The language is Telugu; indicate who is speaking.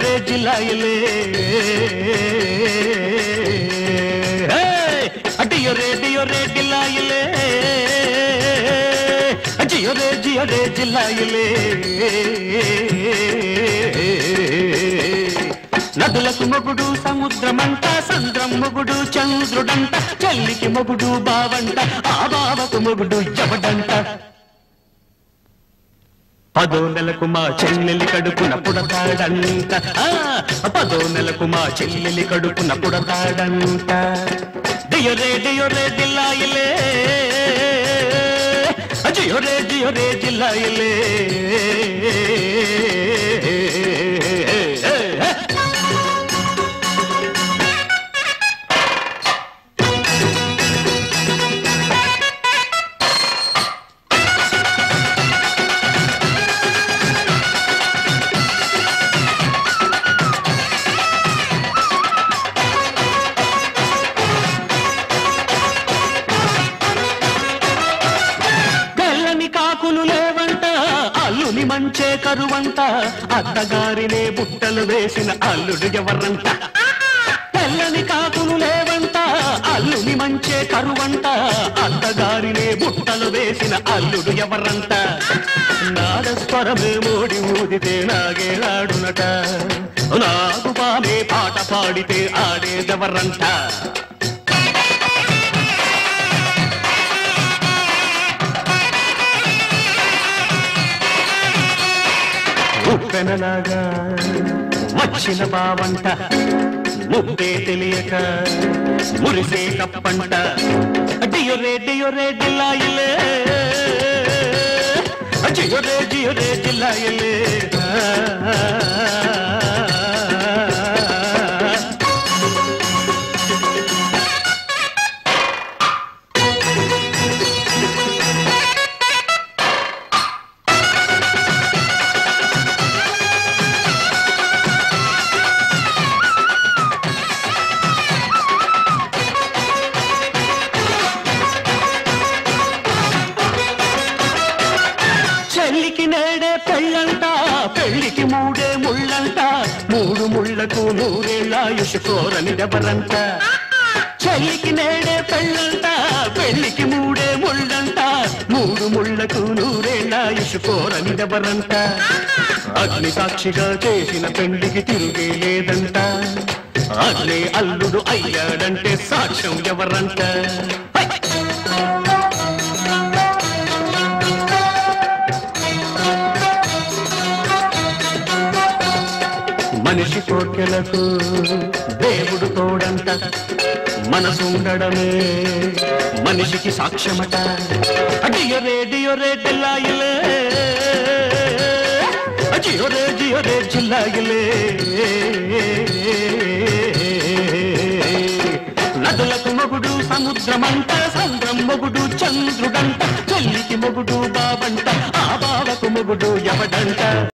Speaker 1: రే జిల్లాయిలే డియో రే జిల్లాయిలే జియో రే జిల్లాయిలే నదులకు మొగుడు సముద్రమంట సంద్రం మొగుడు చంద్రుడంట చెల్లికి మొగుడు బావంట ఆ బావకు మొగుడు ఎవడంట పదో నెలకు మా చెల్లెలి కడుపున పుడతాడంట పదో నెలకు మా చెల్లెలి కడుపున పుడతాడంట డియో రే జిల్లాయిలే జియో రే జిల్లాయిలే అల్లుని మంచే కరువంట అత్తగారినే బుట్టలు వేసిన అల్లుడు ఎవరంట తెల్లని కాకులు లేవంట అల్లుని మంచే కరువంట అత్తగారినే బుట్టలు వేసిన అల్లుడు ఎవరంట నాదస్వరమే మోడి ఊదితే నాగేలాడునట నాకు పాడే పాట పాడితే ఆడేదెవరంట ఉప్పెనలాగా వచ్చిన బావంట ముప్పే తెలియక మురిసే కప్పంట డియో రే జిల్లాయిలే జియో రే జిల్లాయిలే చెల్లికి నేడే పెళ్ళంట పెళ్లికి మూడే ముళ్ళంట మూడు ముళ్లకు నూరేళ్ళ ఆయుష్ కోరనిదెవరంట చెల్లికి నేడే పెళ్ళంట పెళ్లికి మూడే ముళ్ళంట మూడు ముళ్లకు నూరేళ్ళ ఆయుష్ కోరనిదెవరంట అగ్ని సాక్షిగా చేసిన పెళ్లికి తిరిగే లేదంట అగ్ని అల్లుడు అయ్యాడంటే సాక్ష్యం ఎవరంట మనిషి కోర్కెలకు దేవుడు తోడంట మనసుండడమే మనిషికి సాక్ష్యమట డియో రే జిల్లాయిలే జియో రే జిల్లాయిలే నదులకు మొగుడు సముద్రమంట సంద్రం మొగుడు చంద్రుడంట చెల్లికి మొగుడు బావంట ఆ బావకు మొగుడు ఎవడంట